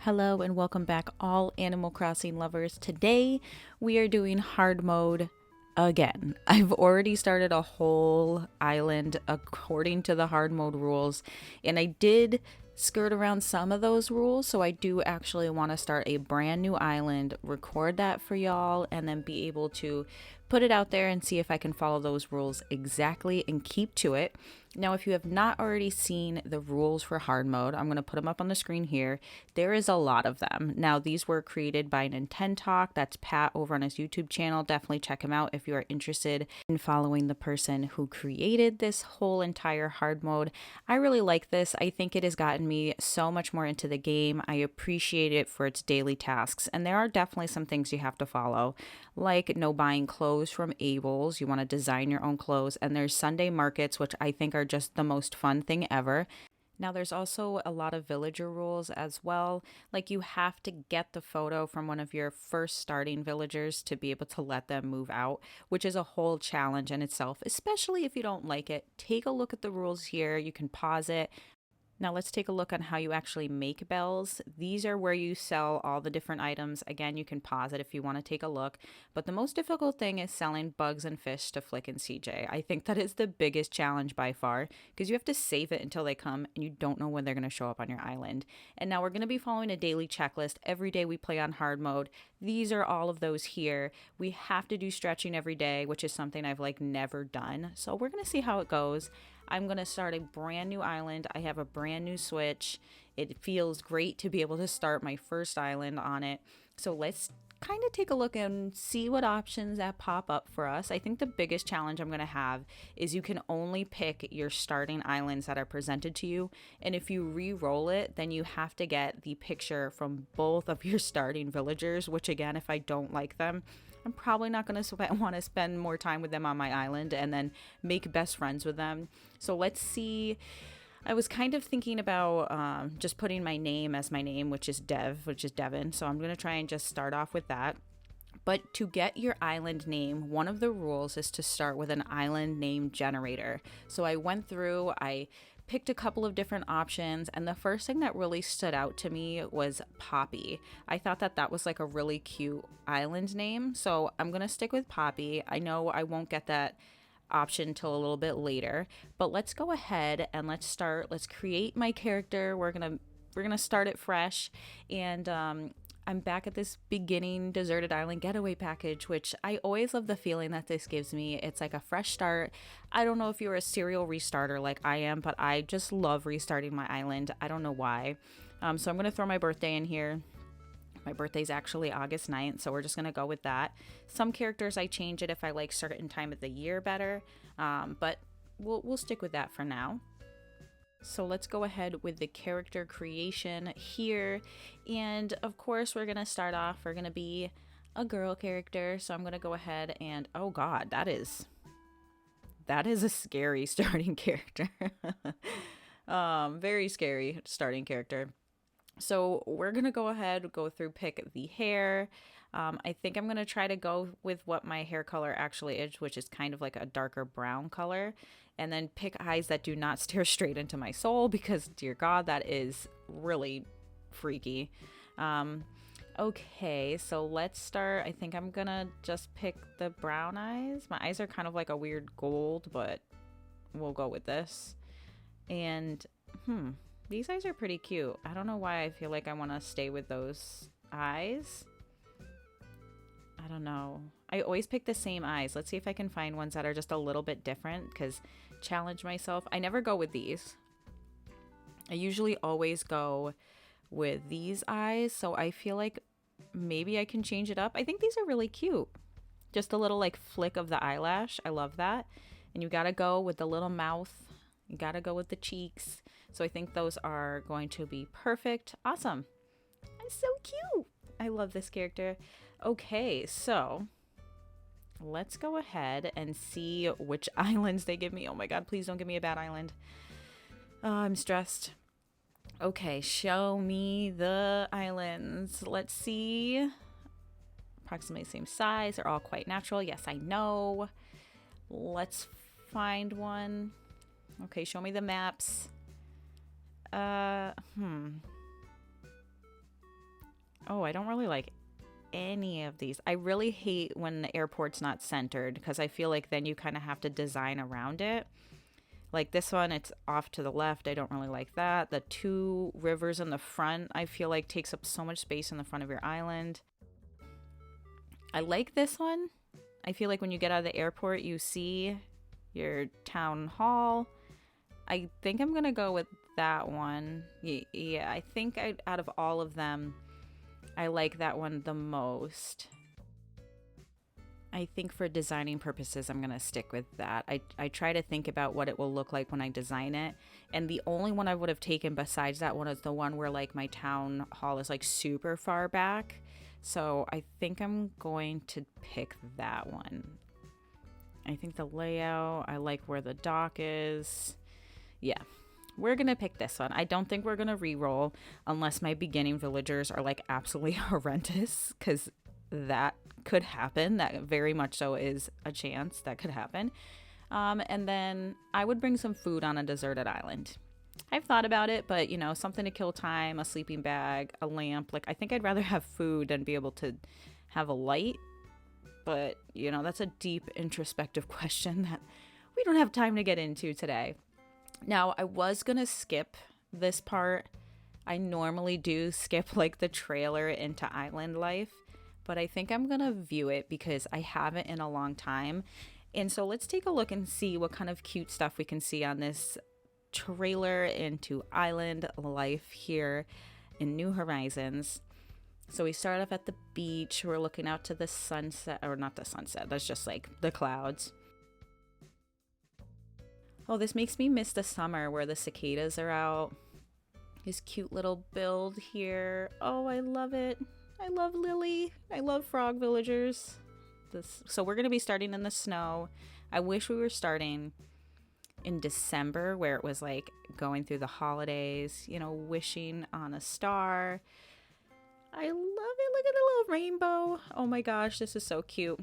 Hello and welcome back, all Animal Crossing lovers. Today we are doing hard mode again. I've already started a whole island according to the hard mode rules, and I did skirt around some of those rules, so I do actually want to start a brand new island, record that for y'all, and then be able to put it out there and see if I can follow those rules exactly and keep to it. Now, if you have not already seen the rules for hard mode, I'm going to put them up on the screen here. There is a lot of them. Now, these were created by Nintendo Talk. That's Pat over on his YouTube channel. Definitely check him out if you are interested in following the person who created this whole entire hard mode. I really like this. I think it has gotten me so much more into the game. I appreciate it for its daily tasks. And there are definitely some things you have to follow, like no buying clothes from Abel's. You want to design your own clothes. And there's Sunday markets, which I think are just the most fun thing ever. Now, there's also a lot of villager rules as well. Like, you have to get the photo from one of your first starting villagers to be able to let them move out, which is a whole challenge in itself, especially if you don't like it. Take a look at the rules here. You can pause it. Now let's take a look on how you actually make bells. These are where you sell all the different items. Again, you can pause it if you want to take a look. But the most difficult thing is selling bugs and fish to Flick and CJ. I think that is the biggest challenge by far because you have to save it until they come and you don't know when they're going to show up on your island. And now we're going to be following a daily checklist. Every day we play on hard mode. These are all of those here. We have to do stretching every day, which is something I've never done. So we're going to see how it goes. I'm going to start a brand new island. I have a brand new Switch. It feels great to be able to start my first island on it. So let's kind of take a look and see what options that pop up for us. I think the biggest challenge I'm going to have is you can only pick your starting islands that are presented to you. And if you re-roll it, then you have to get the picture from both of your starting villagers, which again, if I don't like them, I'm probably not going to want to spend more time with them on my island and then make best friends with them. So let's see. I was kind of thinking about just putting my name as my name, which is Devin. So I'm going to try and just start off with that. But to get your island name, one of the rules is to start with an island name generator. So I went through, I picked a couple of different options, and the first thing that really stood out to me was Poppy. I thought that that was a really cute island name, so I'm gonna stick with Poppy. I know I won't get that option till a little bit later, but let's go ahead and let's create my character. We're gonna start it fresh, and I'm back at this beginning deserted island getaway package, which I always love the feeling that this gives me. It's like a fresh start. I don't know if you're a serial restarter like I am, but I just love restarting my island. I don't know why. So I'm going to throw my birthday in here. My birthday's actually August 9th, so we're just going to go with that. Some characters I change it if I like certain time of the year better, but we'll stick with that for now. So let's go ahead with the character creation here. And of course, we're going to start off, we're going to be a girl character. So I'm going to go ahead and, oh God, that is a scary starting character. Very scary starting character. So we're going to go ahead, pick the hair. I think I'm going to try to go with what my hair color actually is, which is kind of like a darker brown color. And then pick eyes that do not stare straight into my soul because, dear God, that is really freaky. Okay, so let's start. I think I'm going to just pick the brown eyes. My eyes are kind of like a weird gold, but we'll go with this. And, these eyes are pretty cute. I don't know why I feel like I want to stay with those eyes. I don't know. I always pick the same eyes. Let's see if I can find ones that are just a little bit different because challenge myself. I never go with these. I usually always go with these eyes. So I feel like maybe I can change it up. I think these are really cute. Just a little flick of the eyelash. I love that. And you got to go with the little mouth. You got to go with the cheeks. So I think those are going to be perfect. Awesome. I'm so cute. I love this character. Okay, so let's go ahead and see which islands they give me. Oh my God, please don't give me a bad island. I'm stressed. Okay, show me the islands. Let's see. Approximately the same size. They're all quite natural. Yes, I know. Let's find one. Okay, show me the maps. Oh, I don't really like any of these. I really hate when the airport's not centered because I feel like then you kind of have to design around it. Like this one, it's off to the left. I don't really like that. The two rivers in the front, I feel like takes up so much space in the front of your island. I like this one. I feel like when you get out of the airport, you see your town hall. I think I'm going to go with that one. Yeah, I think out of all of them, I like that one the most. I think for designing purposes, I'm going to stick with that. I try to think about what it will look like when I design it. And the only one I would have taken besides that one is the one where like my town hall is like super far back. So I think I'm going to pick that one. I think the layout, I like where the dock is. Yeah, we're going to pick this one. I don't think we're going to re-roll unless my beginning villagers are like absolutely horrendous, because that could happen. That very much so is a chance that could happen. And then I would bring some food on a deserted island. I've thought about it, but you know, something to kill time, a sleeping bag, a lamp. Like, I think I'd rather have food than be able to have a light. But, you know, that's a deep introspective question that we don't have time to get into today. Now, I was going to skip this part. I normally do skip like the trailer into island life, but I think I'm going to view it because I haven't in a long time. And so let's take a look and see what kind of cute stuff we can see on this trailer into island life here in New Horizons. So we start off at the beach. We're looking out to the sunset, or not the sunset, that's just like the clouds. Oh, this makes me miss the summer where the cicadas are out. His cute little build here. Oh, I love it. I love Lily. I love frog villagers. So we're going to be starting in the snow. I wish we were starting in December where it was like going through the holidays, you know, wishing on a star. I love it. Look at the little rainbow. Oh my gosh, this is so cute.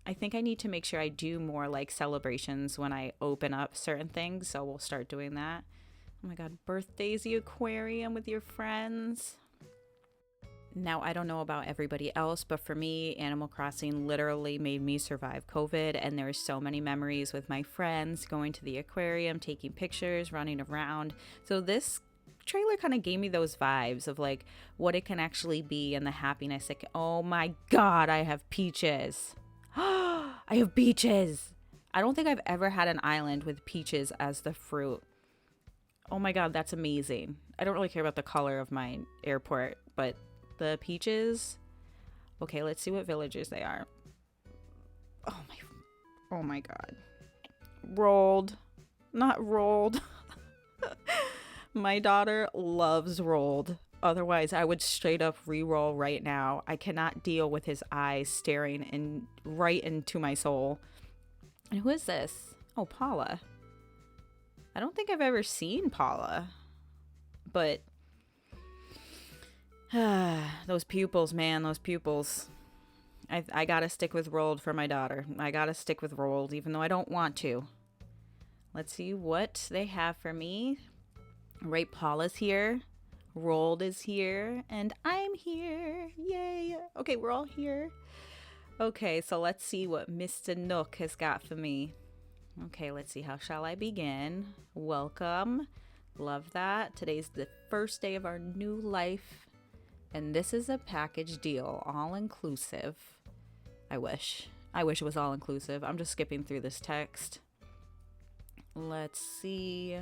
I think I need to make sure I do more like celebrations when I open up certain things. So we'll start doing that. Oh my God, birthdays, the aquarium with your friends. Now, I don't know about everybody else, but for me, Animal Crossing literally made me survive COVID. And there are so many memories with my friends going to the aquarium, taking pictures, running around. So this trailer kind of gave me those vibes of like what it can actually be and the happiness. Oh my God, I have peaches. I have peaches. I don't think I've ever had an island with peaches as the fruit. Oh my God, that's amazing. I don't really care about the color of my airport, but the peaches. Okay, let's see what villagers they are. Oh my God. Rolled. Not rolled. My daughter loves rolled. Otherwise, I would straight up re-roll right now. I cannot deal with his eyes staring right into my soul. And who is this? Oh, Paula. I don't think I've ever seen Paula. But those pupils, man, those pupils. I gotta stick with rolled for my daughter. I gotta stick with rolled, even though I don't want to. Let's see what they have for me. Right, Paula's here. Rolled is here. And I'm here. Yay. Okay, we're all here. Okay, so let's see what Mr. Nook has got for me. Okay, let's see. How shall I begin? Welcome. Love that. Today's the first day of our new life. And this is a package deal, all inclusive. I wish it was all inclusive. I'm just skipping through this text. Let's see.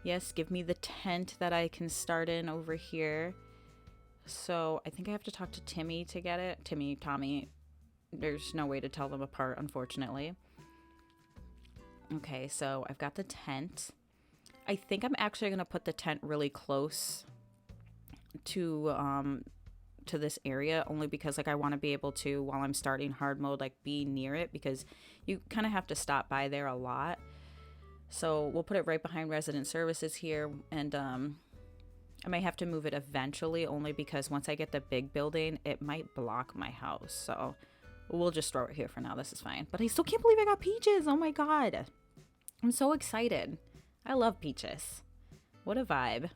Yes, give me the tent that I can start in over here. So I think I have to talk to Timmy to get it. Timmy, Tommy. There's no way to tell them apart, unfortunately. Okay, so I've got the tent. I think I'm actually going to put the tent really close to this area, only because like I want to be able to, while I'm starting hard mode, like be near it, because you kind of have to stop by there a lot. So we'll put it right behind resident services here, and I might have to move it eventually, only because once I get the big building, it might block my house. So we'll just throw it here for now. This is fine. But I still can't believe I got peaches. Oh my God. I'm so excited. I love peaches. What a vibe.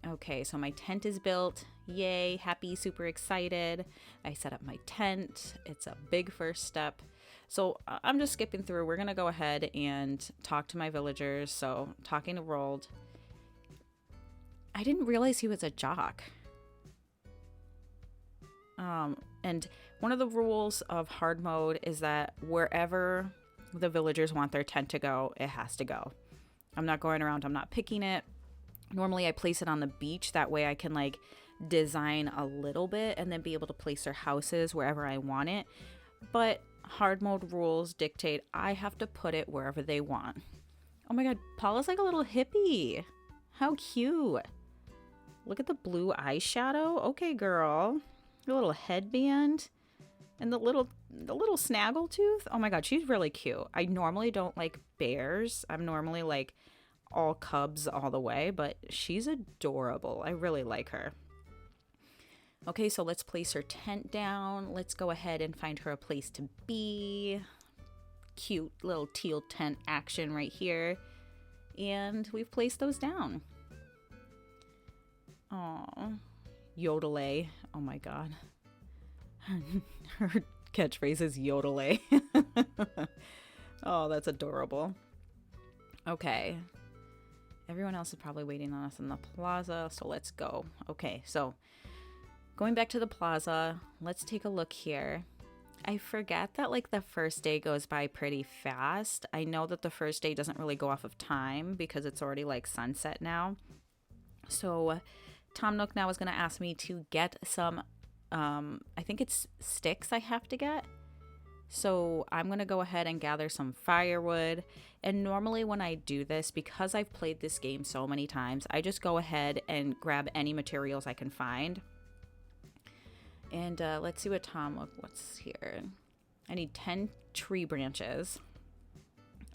Okay, so my tent is built. Yay, happy, super excited. I set up my tent. It's a big first step. So I'm just skipping through. We're going to go ahead and talk to my villagers. So talking to Rold. I didn't realize he was a jock. And one of the rules of hard mode is that wherever the villagers want their tent to go, it has to go. I'm not going around, I'm not picking it. Normally I place it on the beach. That way I can like design a little bit and then be able to place their houses wherever I want it. But hard mode rules dictate I have to put it wherever they want. Oh my god, Paula's like a little hippie. How cute. Look at the blue eyeshadow. Okay, girl. A little headband. And the little snaggletooth. Oh my god, she's really cute. I normally don't like bears. I'm normally like all cubs all the way, but she's adorable. I really like her. Okay, so let's place her tent down. Let's go ahead and find her a place to be. Cute little teal tent action right here. And we've placed those down. Aww. Yodelay. Oh my god. Her catchphrase is yodelay. Oh, that's adorable. Okay. Everyone else is probably waiting on us in the plaza, so let's go. Okay, so going back to the plaza, let's take a look here. I forget that like the first day goes by pretty fast. I know that the first day doesn't really go off of time because it's already like sunset now. So Tom Nook now is going to ask me to get some, I think it's sticks I have to get. So I'm going to go ahead and gather some firewood. And normally when I do this, because I've played this game so many times, I just go ahead and grab any materials I can find. And let's see what what's here. I need 10 tree branches.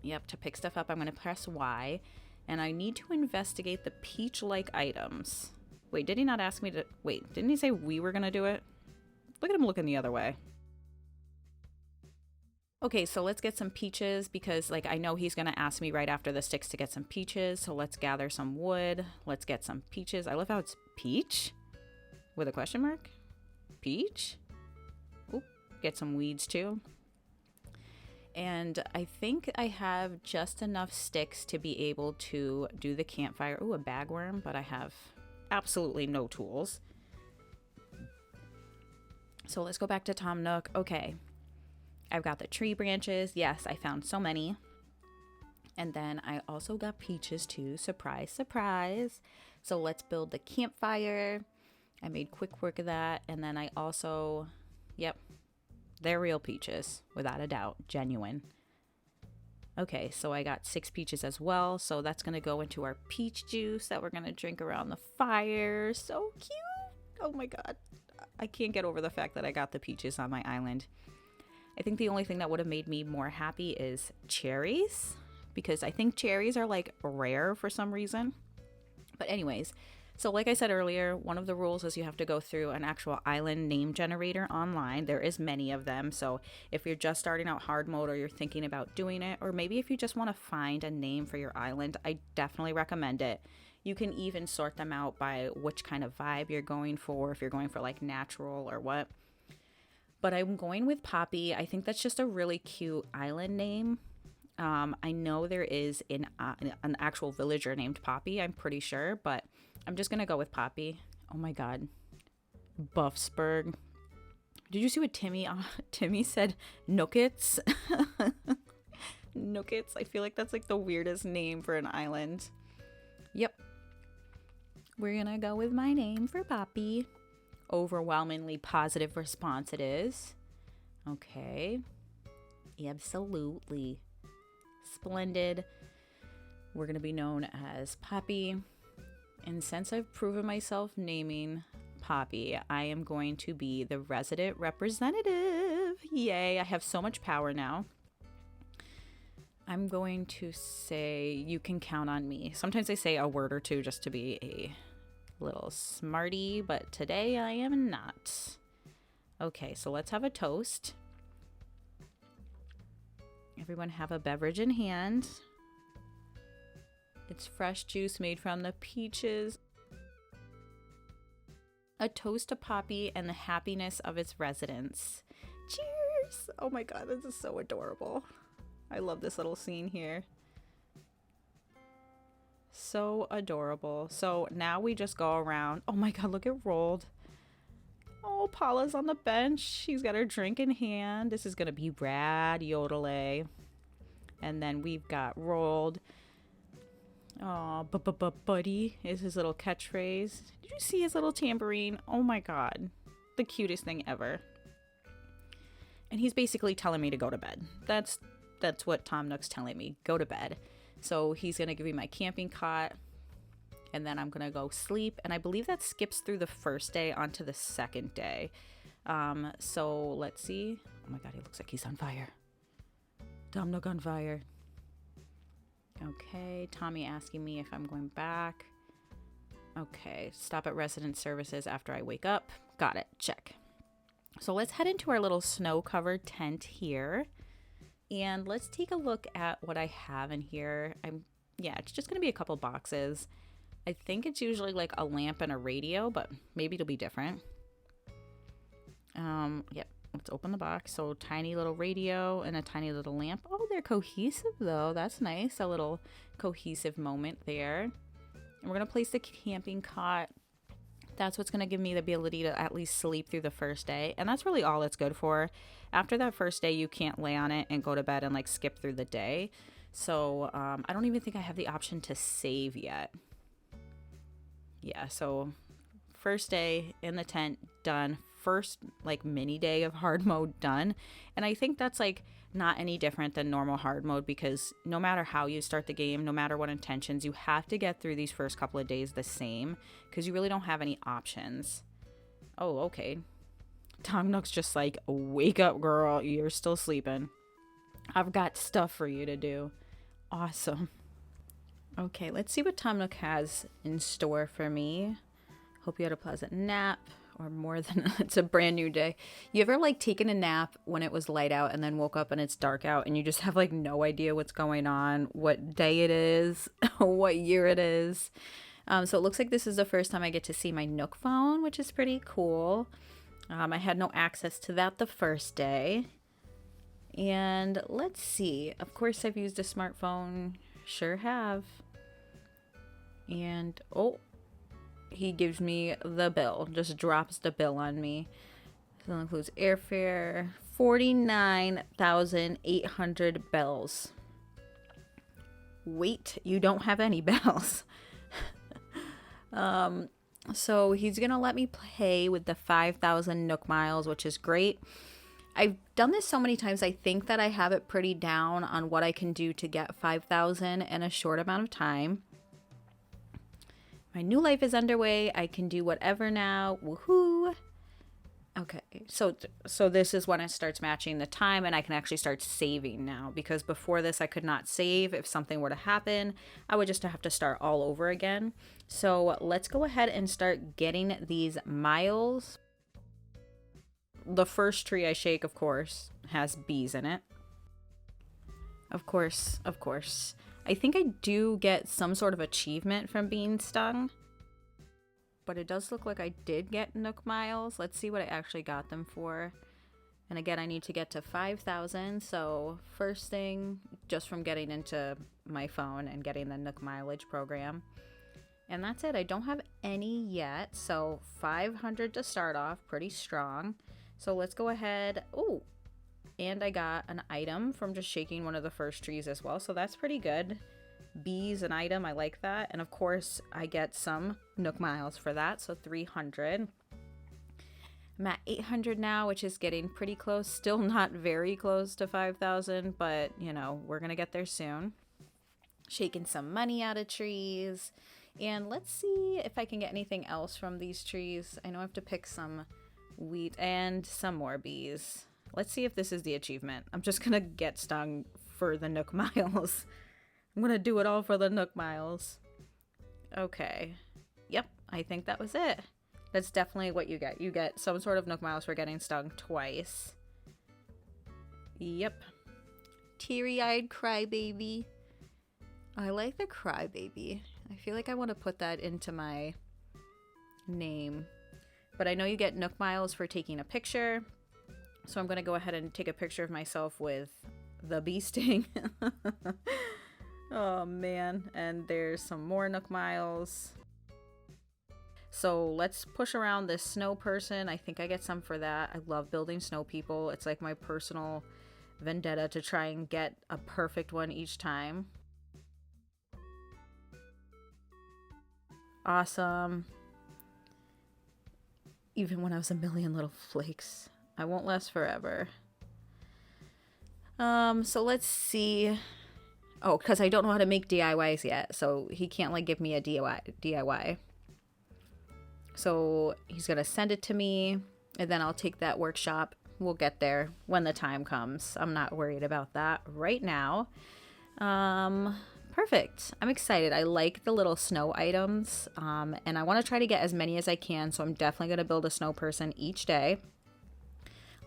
Yep, to pick stuff up, I'm going to press Y. And I need to investigate the peach-like items. Wait, did he not ask me to... Wait, didn't he say we were going to do it? Look at him looking the other way. Okay, so let's get some peaches because, like, I know he's going to ask me right after the sticks to get some peaches. So let's gather some wood. Let's get some peaches. I love how it's peach with a question mark. Peach. Oop, get some weeds too. And I think I have just enough sticks to be able to do the campfire. Ooh, a bagworm, but I have absolutely no tools. So let's go back to Tom Nook. Okay. I've got the tree branches. Yes, I found so many. And then I also got peaches too. Surprise, surprise. So let's build the campfire. I made quick work of that. And then I also, yep, they're real peaches, without a doubt. Genuine. Okay, so I got 6 peaches as well. So that's going to go into our peach juice that we're going to drink around the fire. So cute. Oh my god. I can't get over the fact that I got the peaches on my island. I think the only thing that would have made me more happy is cherries, because I think cherries are like rare for some reason. But anyways, so like I said earlier, one of the rules is you have to go through an actual island name generator online. There is many of them. So if you're just starting out hard mode or you're thinking about doing it, or maybe if you just want to find a name for your island, I definitely recommend it. You can even sort them out by which kind of vibe you're going for, if you're going for like natural or what. But I'm going with Poppy. I think that's just a really cute island name. I know there is an actual villager named Poppy, I'm pretty sure, but I'm just going to go with Poppy. Oh my god. Buffsburg. Did you see what Timmy said? Nookits? Nookits. I feel like that's like the weirdest name for an island. Yep. We're going to go with my name for Poppy. Overwhelmingly positive response it is. Okay. Absolutely. Splendid. We're going to be known as Poppy. And since I've proven myself naming Poppy, I am going to be the resident representative. Yay, I have so much power now. I'm going to say you can count on me. Sometimes I say a word or two just to be a little smarty, but today I am not. Okay, so let's have a toast. Everyone have a beverage in hand. It's fresh juice made from the peaches. A toast to Poppy and the happiness of its residents. Cheers! Oh my god, this is so adorable. I love this little scene here. So adorable. So now we just go around. Oh my god, look at Rolled. Oh, Paula's on the bench. She's got her drink in hand. This is gonna be rad, Yodelay. And then we've got Rolled. Oh, buddy is his little catchphrase. Did you see his little tambourine? Oh my god. The cutest thing ever. And he's basically telling me to go to bed. That's what Tom Nook's telling me. Go to bed. So he's going to give me my camping cot. And then I'm going to go sleep. And I believe that skips through the first day onto the second day. So let's see. Oh my god, he looks like he's on fire. Tom Nook on fire. Okay, Tommy asking me if I'm going back. Okay, stop at resident services after I wake up. Got it, check. So let's head into our little snow-covered tent here. And let's take a look at what I have in here. It's just going to be a couple boxes. I think it's usually like a lamp and a radio, but maybe it'll be different. Yep. Let's open the box. So tiny little radio and a tiny little lamp. Oh, they're cohesive though. That's nice. A little cohesive moment there. And we're going to place the camping cot. That's what's going to give me the ability to at least sleep through the first day. And that's really all it's good for. After that first day, you can't lay on it and go to bed and like skip through the day. So I don't even think I have the option to save yet. Yeah, so first day in the tent, done. First like mini day of hard mode done. And I think that's like not any different than normal hard mode, because no matter how you start the game, no matter what intentions, you have to get through these first couple of days the same, because you really don't have any options. Oh, okay. Tom Nook's just like, wake up, girl, you're still sleeping. I've got stuff for you to do. Awesome. Okay, let's see what Tom Nook has in store for me. Hope you had a pleasant nap. Or more than it's a brand new day. You ever like taken a nap when it was light out and then woke up and it's dark out and you just have like no idea what's going on, what day it is, what year it is? So it looks like this is the first time I get to see my Nook phone, which is pretty cool. I had no access to that the first day. And let's see. Of course, I've used a smartphone. Sure have. And oh, he gives me the bill, just drops the bill on me. So that includes airfare, 49,800 bells. Wait, you don't have any bells. So he's gonna let me play with the 5,000 Nook Miles, which is great. I've done this so many times, I think that I have it pretty down on what I can do to get 5,000 in a short amount of time. My new life is underway. I can do whatever now. Woohoo! Okay, so this is when it starts matching the time, and I can actually start saving now, because before this I could not save. If something were to happen, I would just have to start all over again. So let's go ahead and start getting these miles. The first tree I shake, of course, has bees in it. Of course. I think I do get some sort of achievement from being stung. But it does look like I did get Nook Miles. Let's see what I actually got them for. And again, I need to get to 5,000. So first thing, just from getting into my phone and getting the Nook Mileage program. And that's it. I don't have any yet. So 500 to start off. Pretty strong. So let's go ahead. Oh, and I got an item from just shaking one of the first trees as well. So that's pretty good. Bees, an item. I like that. And of course, I get some Nook Miles for that. So 300. I'm at 800 now, which is getting pretty close. Still not very close to 5,000, but, you know, we're going to get there soon. Shaking some money out of trees. And let's see if I can get anything else from these trees. I know I have to pick some wheat and some more bees. Let's see if this is the achievement. I'm just going to get stung for the Nook Miles. I'm going to do it all for the Nook Miles. Okay. Yep, I think that was it. That's definitely what you get. You get some sort of Nook Miles for getting stung twice. Yep. Teary-eyed crybaby. I like the crybaby. I feel like I want to put that into my name. But I know you get Nook Miles for taking a picture. So I'm going to go ahead and take a picture of myself with the bee sting. Oh man, and there's some more Nook Miles. So let's push around this snow person. I think I get some for that. I love building snow people. It's like my personal vendetta to try and get a perfect one each time. Awesome. Even when I was a million little flakes. I won't last forever. So let's see. Oh, because I don't know how to make DIYs yet, so he can't like give me a DIY. So he's gonna send it to me, and then I'll take that workshop. We'll get there when the time comes. I'm not worried about that right now. Perfect. I'm excited. I like the little snow items, and I want to try to get as many as I can, so I'm definitely going to build a snow person each day.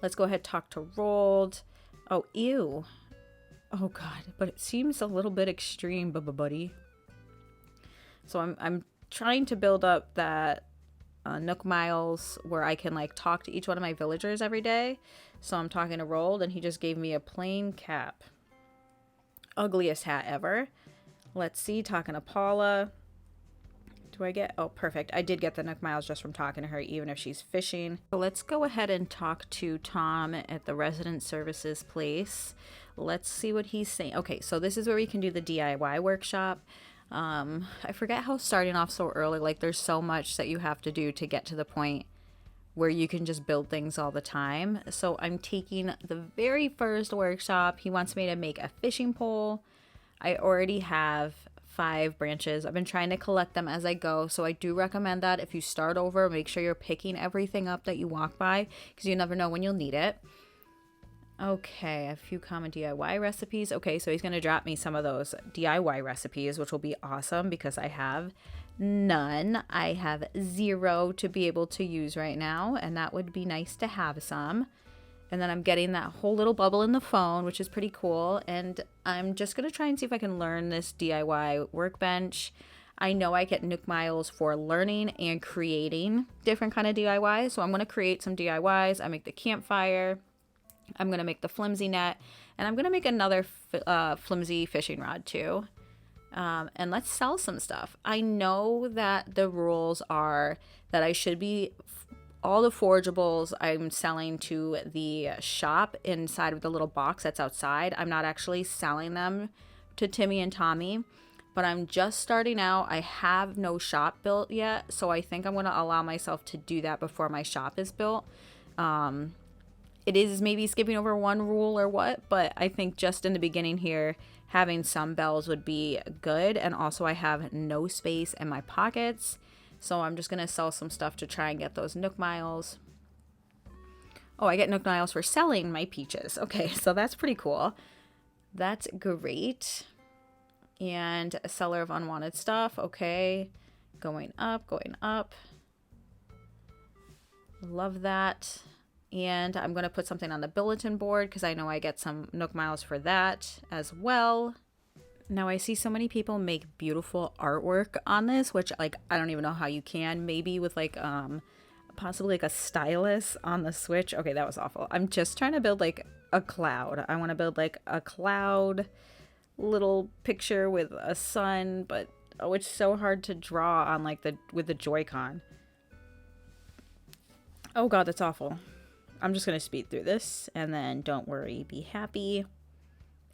Let's go ahead and talk to Rolled. Oh, ew. Oh, God. But it seems a little bit extreme, buddy. So I'm trying to build up that Nook Miles where I can, like, talk to each one of my villagers every day. So I'm talking to Rolled, and he just gave me a plain cap. Ugliest hat ever. Let's see, talking to Paula. Do I get... Oh, perfect. I did get the Nook Miles just from talking to her, even if she's fishing. So let's go ahead and talk to Tom at the resident services place. Let's see what he's saying. Okay, so this is where we can do the DIY workshop. I forget how starting off so early, like there's so much that you have to do to get to the point where you can just build things all the time. So I'm taking the very first workshop. He wants me to make a fishing pole. I already have 5 branches. I've been trying to collect them as I go, so I do recommend that if you start over, make sure you're picking everything up that you walk by, because you never know when you'll need it. Okay, a few common DIY recipes. Okay, so he's going to drop me some of those DIY recipes, which will be awesome because I have none. I have 0 to be able to use right now, and that would be nice to have some. And then I'm getting that whole little bubble in the phone, which is pretty cool. And I'm just going to try and see if I can learn this DIY workbench. I know I get Nook Miles for learning and creating different kind of DIYs. So I'm going to create some DIYs. I make the campfire. I'm going to make the flimsy net. And I'm going to make another flimsy fishing rod too. And let's sell some stuff. I know that the rules are that I should be... All the forageables I'm selling to the shop inside of the little box that's outside. I'm not actually selling them to Timmy and Tommy, but I'm just starting out. I have no shop built yet, so I think I'm going to allow myself to do that before my shop is built. It is maybe skipping over one rule or what, but I think just in the beginning here, having some bells would be good. And also I have no space in my pockets. So I'm just going to sell some stuff to try and get those Nook Miles. Oh, I get Nook Miles for selling my peaches. Okay, so that's pretty cool. That's great. And a seller of unwanted stuff. Okay, going up, going up. Love that. And I'm going to put something on the bulletin board because I know I get some Nook Miles for that as well. Now I see so many people make beautiful artwork on this, which like I don't even know how you can. Maybe with like possibly like a stylus on the Switch. Okay, that was awful. I'm just trying to build like a cloud. I want to build like a cloud little picture with a sun, but oh, it's so hard to draw on like with the Joy-Con. Oh god, that's awful. I'm just gonna speed through this and then don't worry, be happy.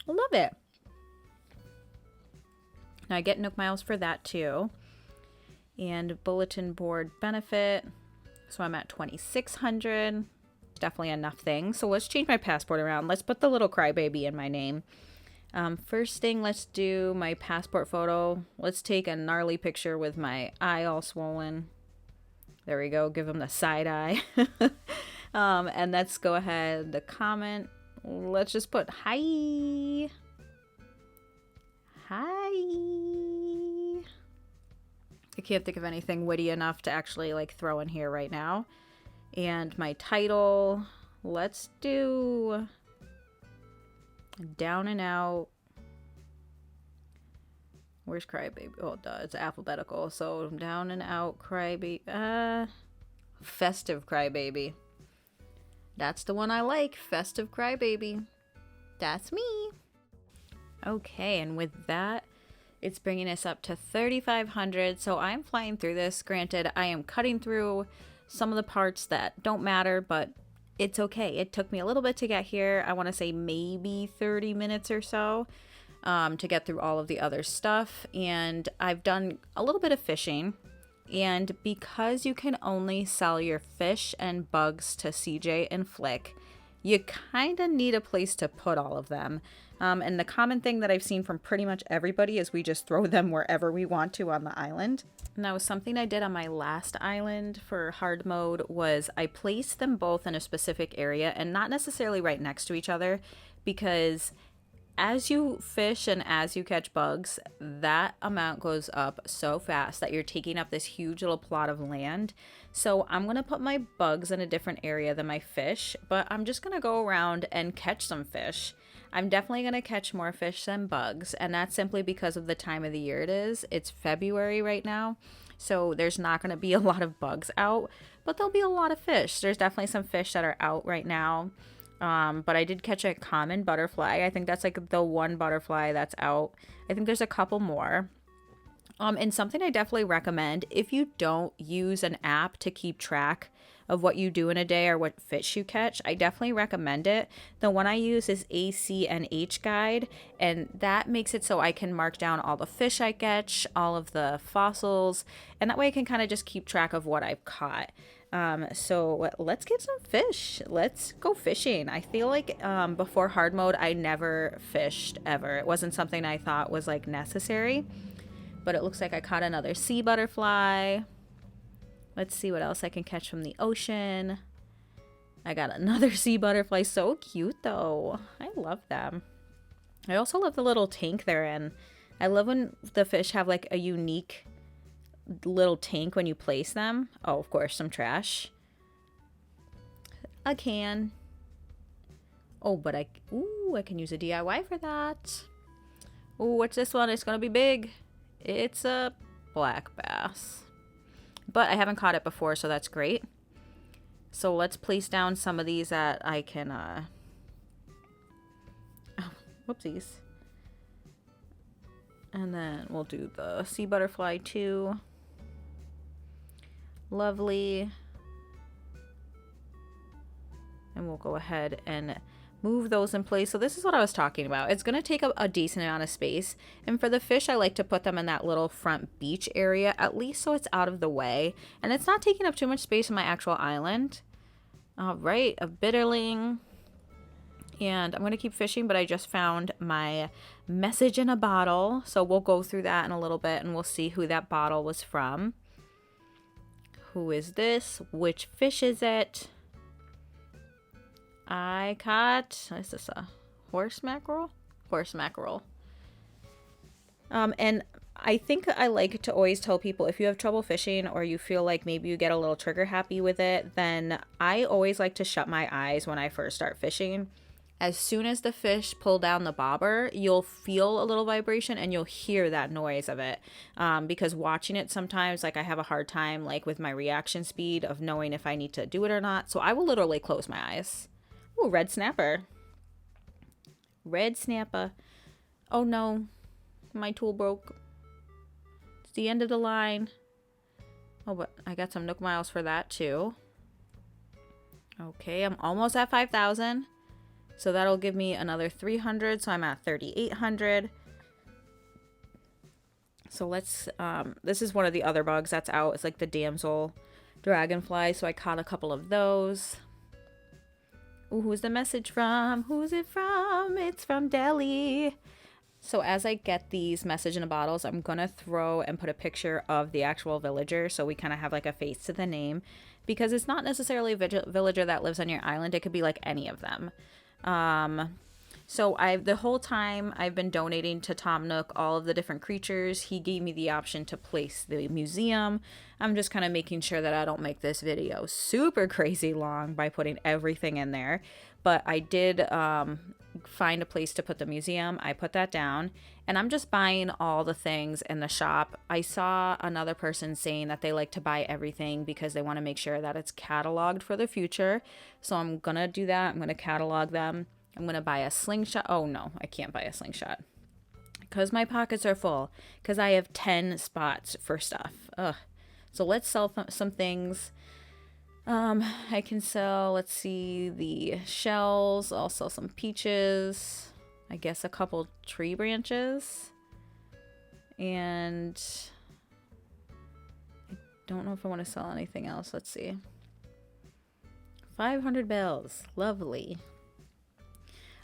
I love it. Now I get Nook Miles for that too. And bulletin board benefit. So I'm at 2,600. Definitely enough things. So let's change my passport around. Let's put the little crybaby in my name. First thing, let's do my passport photo. Let's take a gnarly picture with my eye all swollen. There we go. Give him the side eye. And let's go ahead. The comment. Let's just put hi. Hi. I can't think of anything witty enough to actually like throw in here right now. And my title, let's do Down and Out. Where's Crybaby? Oh, duh, it's alphabetical. So Down and Out Crybaby. Festive crybaby. That's the one I like. Festive crybaby. That's me. Okay, and with that, it's bringing us up to 3,500. So I'm flying through this. Granted, I am cutting through some of the parts that don't matter, but it's okay. It took me a little bit to get here. I want to say maybe 30 minutes or so to get through all of the other stuff. And I've done a little bit of fishing. And because you can only sell your fish and bugs to CJ and Flick, you kind of need a place to put all of them. And the common thing that I've seen from pretty much everybody is we just throw them wherever we want to on the island. Now, something I did on my last island for hard mode was I placed them both in a specific area and not necessarily right next to each other, because as you fish and as you catch bugs, that amount goes up so fast that you're taking up this huge little plot of land. So I'm going to put my bugs in a different area than my fish, but I'm just going to go around and catch some fish. I'm definitely going to catch more fish than bugs, and that's simply because of the time of the year it is. It's February right now, so there's not going to be a lot of bugs out, but there'll be a lot of fish. There's definitely some fish that are out right now. But I did catch a common butterfly. I think that's like the one butterfly that's out. I think there's a couple more. And something I definitely recommend, if you don't use an app to keep track of what you do in a day or what fish you catch, I definitely recommend it. The one I use is ACNH Guide, and that makes it so I can mark down all the fish I catch, all of the fossils, and that way I can kind of just keep track of what I've caught. So let's get some fish. Let's go fishing. I feel like before hard mode, I never fished ever. It wasn't something I thought was like necessary, but it looks like I caught another sea butterfly. Let's see what else I can catch from the ocean. I got another sea butterfly. So cute though. I love them. I also love the little tank they're in. I love when the fish have like a unique little tank when you place them. Oh, of course, some trash. A can. Oh, but I can use a DIY for that. Oh, what's this one? It's gonna be big. It's a black bass, but I haven't caught it before, so that's great. So let's place down some of these that I can oh, whoopsies. And then we'll do the sea butterfly too. Lovely. And we'll go ahead and move those in place. So this is what I was talking about. It's going to take up a decent amount of space. And for the fish, I like to put them in that little front beach area, at least so it's out of the way. And it's not taking up too much space on my actual island. All right, a bitterling. And I'm going to keep fishing, but I just found my message in a bottle. So we'll go through that in a little bit and we'll see who that bottle was from. Who is this? Which fish is it? I caught, is this a horse mackerel? Horse mackerel. And I think I like to always tell people, if you have trouble fishing or you feel like maybe you get a little trigger happy with it, then I always like to shut my eyes when I first start fishing. As soon as the fish pull down the bobber, you'll feel a little vibration and you'll hear that noise of it. Because watching it sometimes, like I have a hard time like with my reaction speed of knowing if I need to do it or not. So I will literally close my eyes. Oh, red snapper. Red snapper. Oh no, my tool broke. It's the end of the line. Oh, but I got some Nook Miles for that too. Okay, I'm almost at 5,000. So that'll give me another 300. So I'm at 3,800. So let's, this is one of the other bugs that's out. It's like the damsel dragonfly. So I caught a couple of those. Ooh, who's the message from? Who's it from? It's from Delhi. So as I get these message in the bottles, I'm going to throw and put a picture of the actual villager. So we kind of have like a face to the name, because it's not necessarily a villager that lives on your island. It could be like any of them. So the whole time I've been donating to Tom Nook all of the different creatures. He gave me the option to place the museum. I'm just kind of making sure that I don't make this video super crazy long by putting everything in there. But I did find a place to put the museum. I put that down, and I'm just buying all the things in the shop. I saw another person saying that they like to buy everything because they want to make sure that it's cataloged for the future. So I'm going to do that. I'm going to catalog them. I'm going to buy a slingshot. Oh no, I can't buy a slingshot because my pockets are full because I have 10 spots for stuff. Ugh. So let's sell some things. I can sell, let's see, the shells. I'll sell some peaches. I guess a couple tree branches. And I don't know if I want to sell anything else. Let's see. 500 bells. Lovely.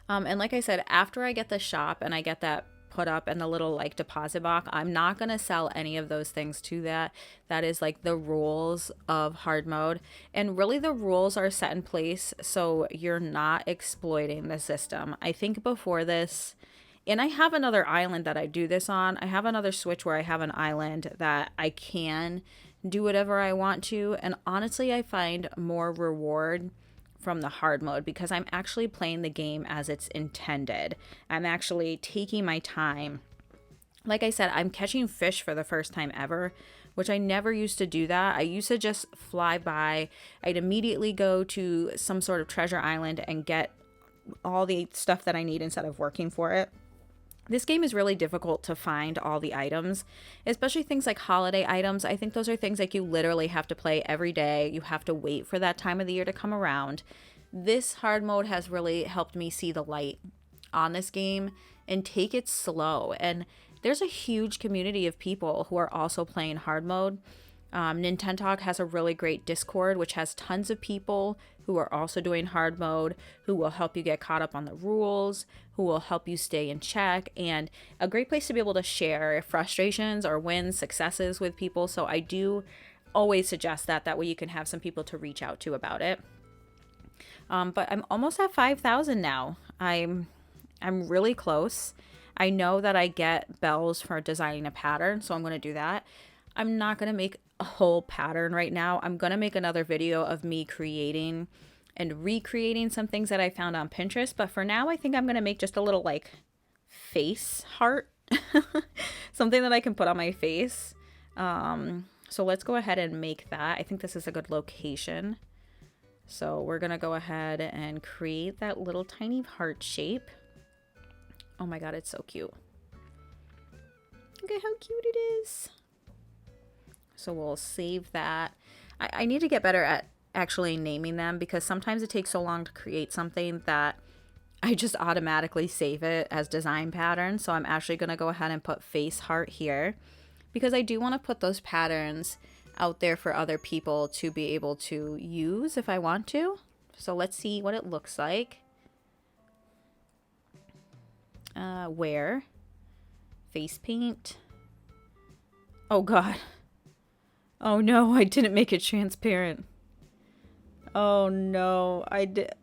And like I said, after I get the shop and I get that put up in the little like deposit box, I'm not going to sell any of those things to that. That is like the rules of hard mode. And really the rules are set in place so you're not exploiting the system. I think before this, and I have another island that I do this on. I have another Switch where I have an island that I can do whatever I want to. And honestly, I find more reward from the hard mode because I'm actually playing the game as it's intended. I'm actually taking my time. Like I said, I'm catching fish for the first time ever, which I never used to do that. I used to just fly by. I'd immediately go to some sort of treasure island and get all the stuff that I need instead of working for it. This game is really difficult to find all the items, especially things like holiday items. I think those are things like you literally have to play every day. You have to wait for that time of the year to come around. This hard mode has really helped me see the light on this game and take it slow. And there's a huge community of people who are also playing hard mode. Nintendo has a really great Discord, which has tons of people who are also doing hard mode, who will help you get caught up on the rules, who will help you stay in check, and a great place to be able to share frustrations or wins, successes with people. So I do always suggest that. That way you can have some people to reach out to about it. But I'm almost at 5,000 now. I'm really close. I know that I get bells for designing a pattern, so I'm going to do that. I'm not going to make a whole pattern right now. I'm going to make another video of me creating and recreating some things that I found on Pinterest. But for now, I think I'm going to make just a little like face heart, something that I can put on my face. So let's go ahead and make that. I think this is a good location. So we're going to go ahead and create that little tiny heart shape. Oh my God, it's so cute. Look at how cute it is. So we'll save that. I need to get better at actually naming them because sometimes it takes so long to create something that I just automatically save it as design pattern. So I'm actually going to go ahead and put face heart here because I do want to put those patterns out there for other people to be able to use if I want to. So let's see what it looks like. Where? Face paint. Oh God. Oh no, I didn't make it transparent. Oh no, I did.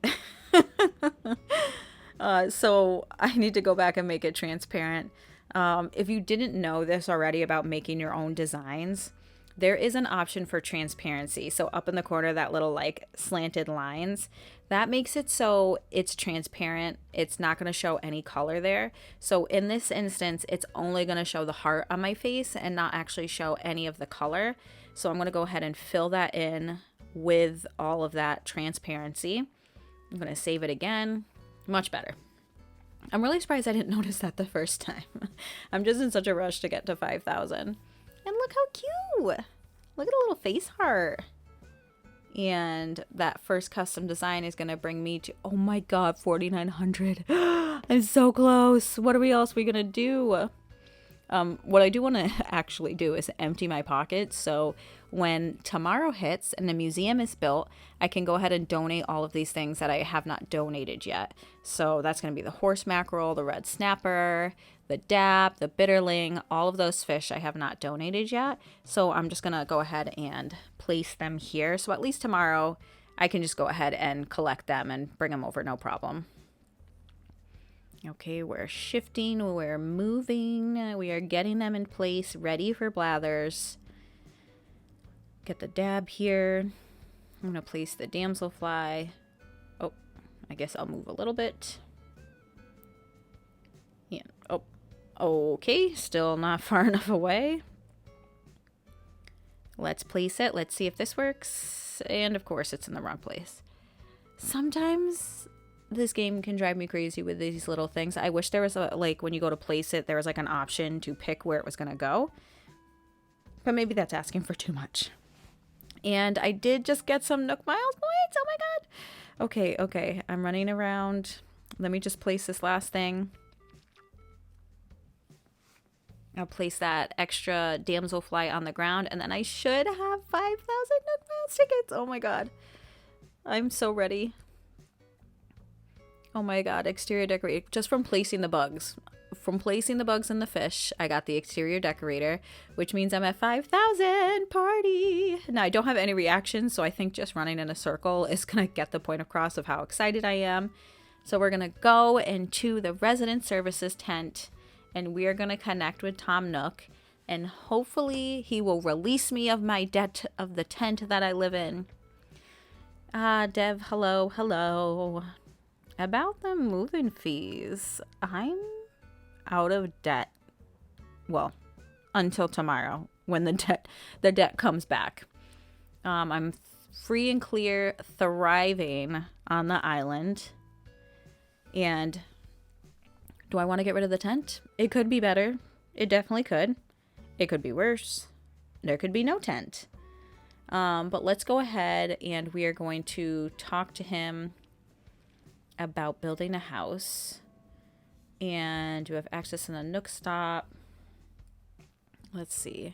So I need to go back and make it transparent. If you didn't know this already about making your own designs, there is an option for transparency. So up in the corner, that little like slanted lines, that makes it so it's transparent. It's not going to show any color there. So in this instance, it's only going to show the heart on my face and not actually show any of the color. So I'm going to go ahead and fill that in with all of that transparency. I'm going to save it again. Much better. I'm really surprised I didn't notice that the first time. I'm just in such a rush to get to 5,000. And look how cute. Look at a little face heart. And that first custom design is going to bring me to, oh my God, 4,900. I'm so close. What else are we going to do? What I do want to actually do is empty my pockets. So when tomorrow hits and the museum is built, I can go ahead and donate all of these things that I have not donated yet. So that's going to be the horse mackerel, the red snapper, the dap, the bitterling, all of those fish I have not donated yet. So I'm just going to go ahead and place them here. So at least tomorrow I can just go ahead and collect them and bring them over, no problem. Okay, we're shifting, we're moving, we are getting them in place, ready for blathers. Get the dab here. I'm going to place the damselfly. Oh, I guess I'll move a little bit. Oh, okay. Still not far enough away. Let's place it. Let's see if this works. And of course, it's in the wrong place. Sometimes this game can drive me crazy with these little things. I wish there was like when you go to place it, there was like an option to pick where it was going to go. But maybe that's asking for too much. And I did just get some Nook Miles points. Oh my god. Okay. I'm running around. Let me just place this last thing. I'll place that extra damselfly on the ground, and then I should have 5,000 Nook Miles tickets. Oh my god. I'm so ready. Oh my god, exterior decorator. Just from placing the bugs. From placing the bugs and the fish, I got the exterior decorator, which means I'm at 5,000. Party! Now, I don't have any reactions, so I think just running in a circle is going to get the point across of how excited I am. So we're going to go into the resident services tent, and we are going to connect with Tom Nook, and hopefully he will release me of my debt of the tent that I live in. Dev, hello. About the moving fees, I'm out of debt. Well, until tomorrow when the debt comes back. I'm free and clear, thriving on the island. And do I want to get rid of the tent? It could be better. It definitely could. It could be worse. There could be no tent. But let's go ahead and we are going to talk to him about building a house. And you have access in the Nook stop. Let's see.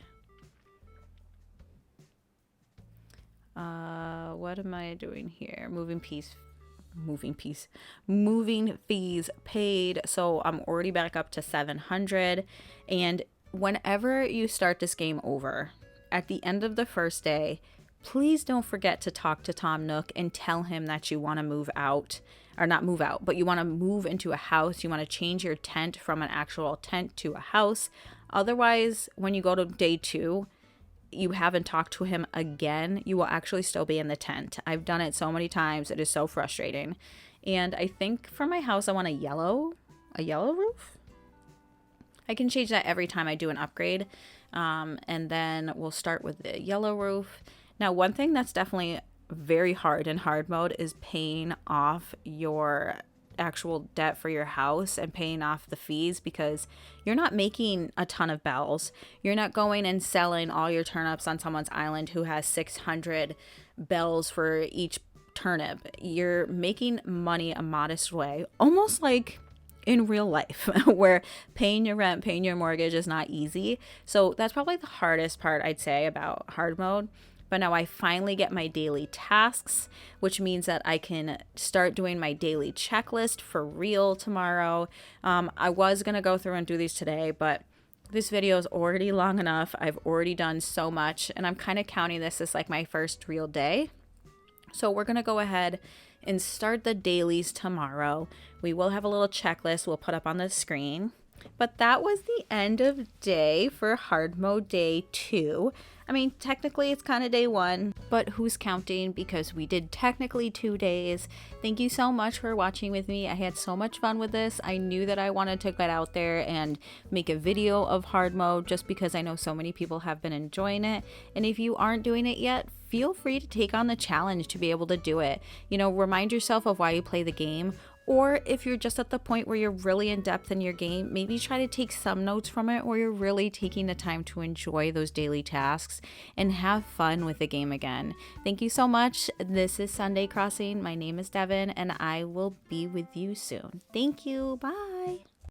What am I doing here? Moving fees paid. So I'm already back up to 700. And whenever you start this game over, at the end of the first day, please don't forget to talk to Tom Nook and tell him that you want to move out. Or not move out, but you want to move into a house. You want to change your tent from an actual tent to a house. Otherwise, when you go to day 2, you haven't talked to him again, you will actually still be in the tent. I've done it so many times. It is so frustrating. And I think for my house, I want a yellow roof. I can change that every time I do an upgrade. And then we'll start with the yellow roof. Now, one thing that's definitely very hard in hard mode is paying off your actual debt for your house and paying off the fees, because you're not making a ton of bells. You're not going and selling all your turnips on someone's island who has 600 bells for each turnip. You're making money a modest way, almost like in real life where paying your rent, paying your mortgage is not easy. So that's probably the hardest part, I'd say, about hard mode. But now I finally get my daily tasks, which means that I can start doing my daily checklist for real tomorrow. I was going to go through and do these today, but this video is already long enough. I've already done so much, and I'm kind of counting this as like my first real day. So we're going to go ahead and start the dailies tomorrow. We will have a little checklist we'll put up on the screen. But that was the end of day for hard mode day 2. I mean, technically it's kind of day 1, but who's counting, because we did technically 2 days. Thank you so much for watching with me. I had so much fun with this. I knew that I wanted to get out there and make a video of hard mode just because I know so many people have been enjoying it. And if you aren't doing it yet, feel free to take on the challenge to be able to do it. You know, remind yourself of why you play the game. Or if you're just at the point where you're really in depth in your game, maybe try to take some notes from it where you're really taking the time to enjoy those daily tasks and have fun with the game again. Thank you so much. This is Sunday Crossing. My name is Devin, and I will be with you soon. Thank you. Bye.